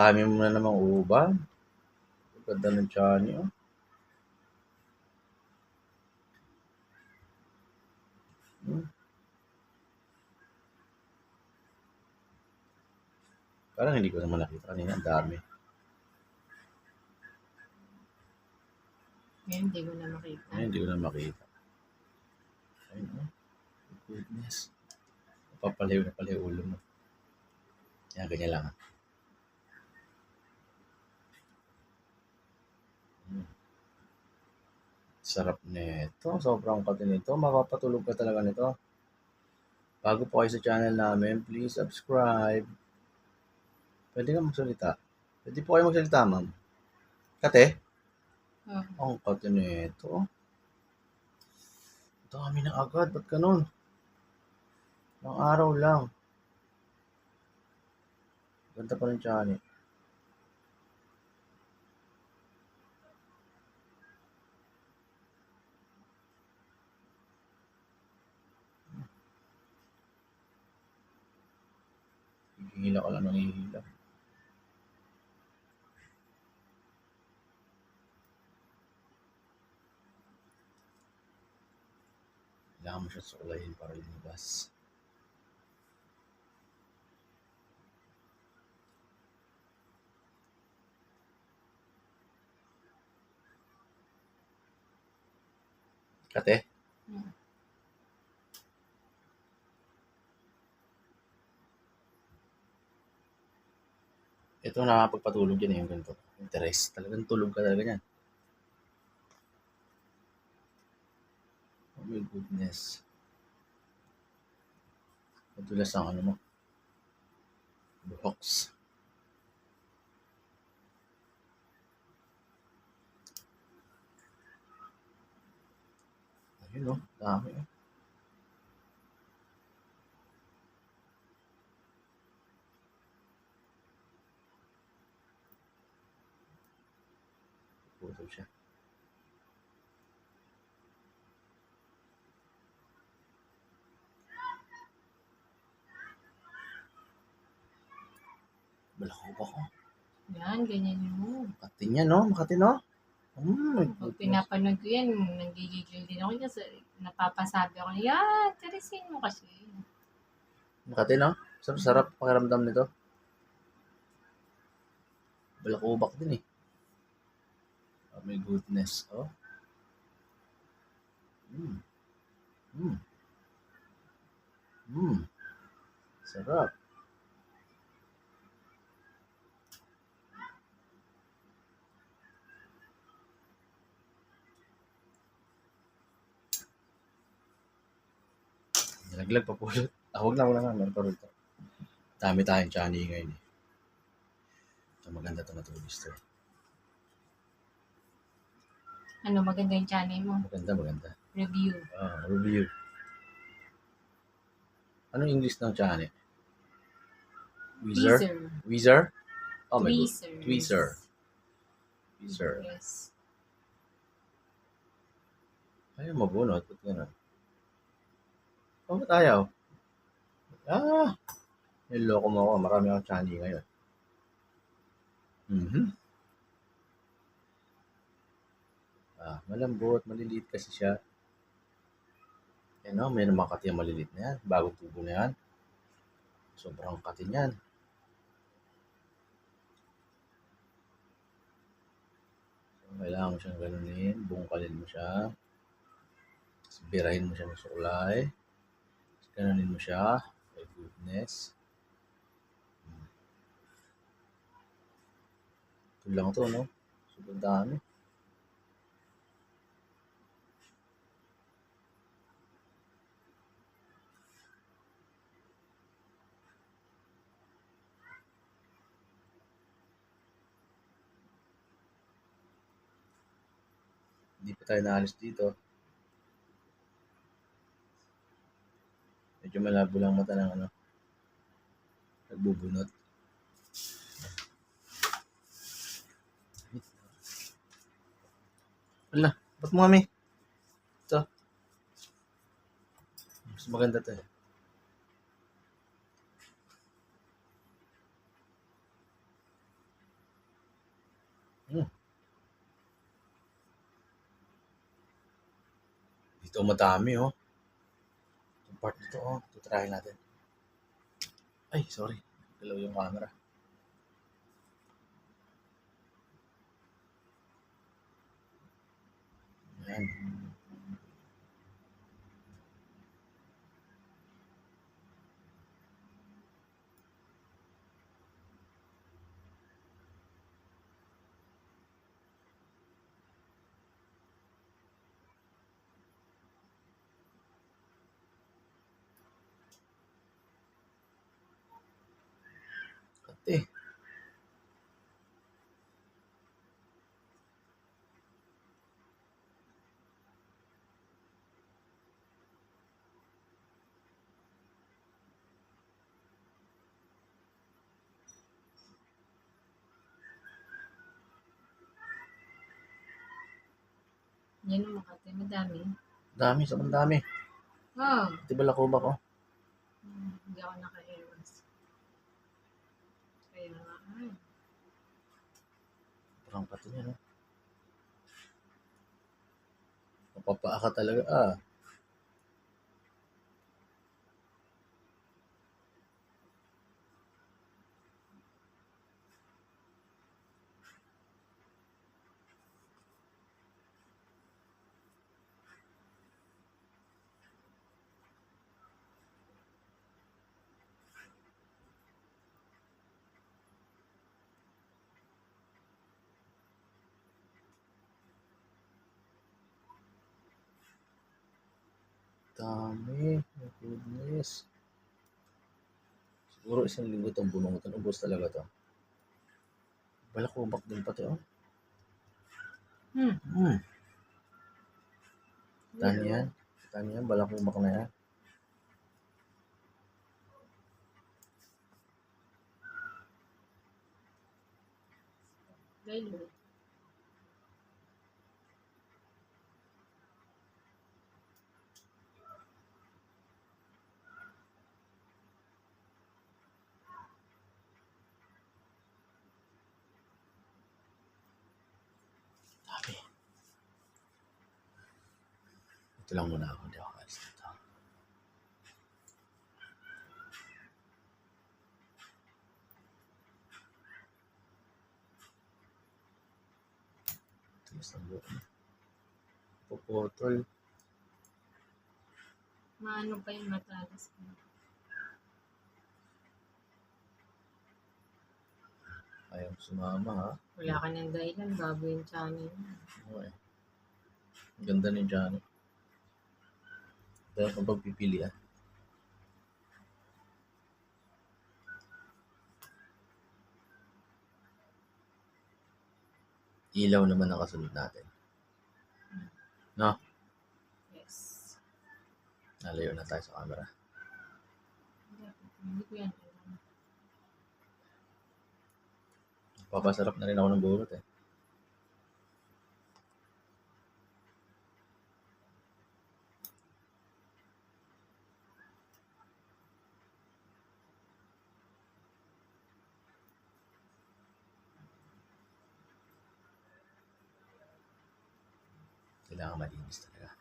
Dami mo na namang uban. Ang ganda ng tiyan niyo. Parang hindi ko naman nakita kanina. Ang dami. Ngayon, hindi ko na makita. Ngayon, hindi ko na makita. Ayun, oh. Goodness. Papalayo na pala yung ulo mo. Yan, ganyan lang. Sarap nito. Sobrang kati nito. Mapapatulog ka talaga nito. Bago po kayo sa channel namin, please subscribe. Pwede ka magsalita. Pwede po kayo magsalita, ma'am. Kate? Ang kati nito. Dami na agad. Ba't ganun? Ilang araw lang. Ganda pa rin tiyan eh. Hihila ka lang ng hihila. Kailangan mo siya sukulayin para lumabas. Kate? Ito nakapagpatulog yan eh, yung ganito. Interest. Talagang tulog ka talaga yan. Oh my goodness. Madulas ang ano mo. Buhoks. Ayun oh, dami oh. Puto siya. Balakubak ko. Yan, ganyan yun. Makati niya no? Makati no? Pag pinapanood ko yan, nanggigigil din ako kasi napapasabi ako, yan, tirisin mo kasi. Makati no? Sarap pakiramdam nito. Balakubak din eh. Oh my goodness. Oh. Sarap. Nalaglag pa pulot. Huwag na nga. Meron pa rito. Dami tayong chani ngayon eh. Ito maganda ito na tulis to. Ano, maganda yung channel mo? Maganda. Review. Review. Anong English ng chani? Weezer? Oh my god. Tweezer. Yes. Ayaw mabunot. Ba't gano'n? Bakit ayaw? Niloko mo ako. Marami akong chani ngayon. Malambot. Maliliit kasi siya. May naman kati yung maliliit na yan. Bagong tubo na yan. Sobrang kati niyan. Kailangan mo siyang ganunin. Bungkalin mo siya. Birahin mo siya ng suklay. Ganunin mo siya. My goodness. Ito lang to, no? Sobrang dami. Hindi pa tayo naalis dito. Medyo malabo lang mata ng ano. Nagbubunot. Wala. Ba't mo kami? Ito. Mas maganda to eh. Ito madami, oh. Itong part nito, oh. Ito, try natin. Ay, sorry. Galaw yung camera. Ayan. Kati. Yan ang Makati. Madami. Dami, sobrang dami. Oh. Ito balakubak, oh. Hindi ako naka-airways. Kaya nga. Parang pati niya, no? Mapapaa ka talaga, ah. Dami. Oh, goodness. Siguro isang linggo itong bunutan. Ubos talaga to. Balakubak din pati, oh. Tani yan. Tani yan. Balakubak na yan. Dahil Dami. Ito lang muna ako. Hindi ako alis dito. Tigas ng buhok niya. Puputol. maano pa yung matalas ko. Ayaw sumama, ha? Wala ka ng dahilan. Bago yung channel. Okay. Ang ganda ni Johnny. Dahil kung pagpipili, ah. Ilaw naman ang kasunod natin. No? Yes. Nalayo na tayo sa camera. Hindi ko yan. Papasarap na rin ako ng gulot, eh. Kailangan malinis talaga.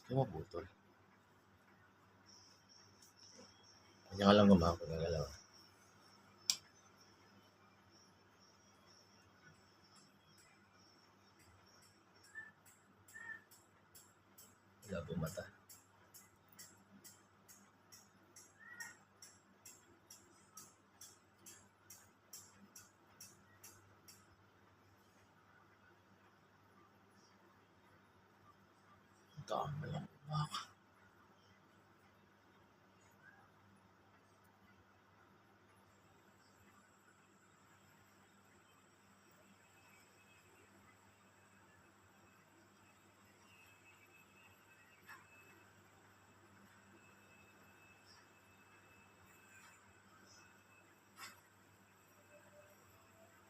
Hindi mo putol. Kanya ka lang gumako ng galaw. Wala po mata. Dami lang gumako.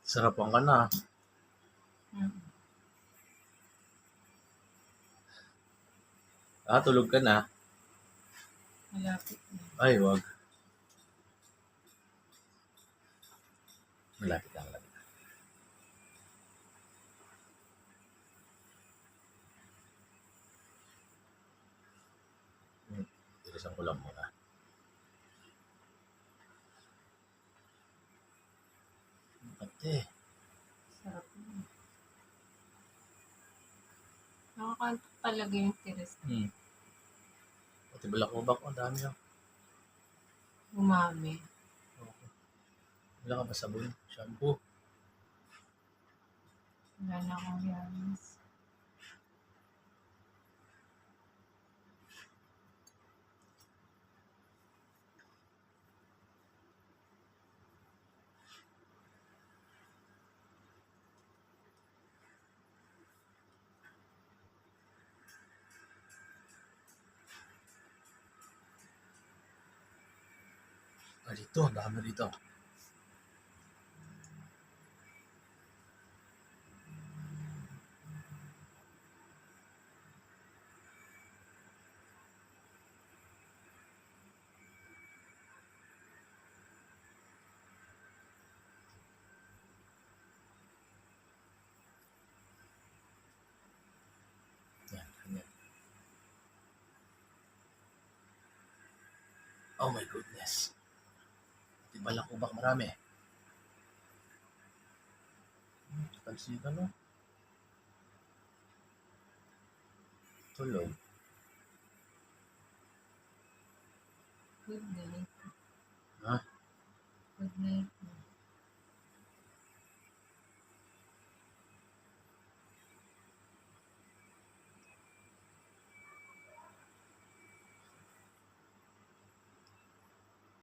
Sarapan ka na. Tulog ka na. Malapit na. Ay, wag. Malapit lang. Irisan ko lang muna. Ate. Sarap na. Nakakantok talaga yung tiris. Pati balakubak, ang dami lang. Umami. Okay. Wala ka ba sabon? Shampoo? Wala na akong yanis. Dito, dami dito. Yan. Oh my goodness. Di balakubak marami. Talsika no? Tulog. Good night. Ha? Good night.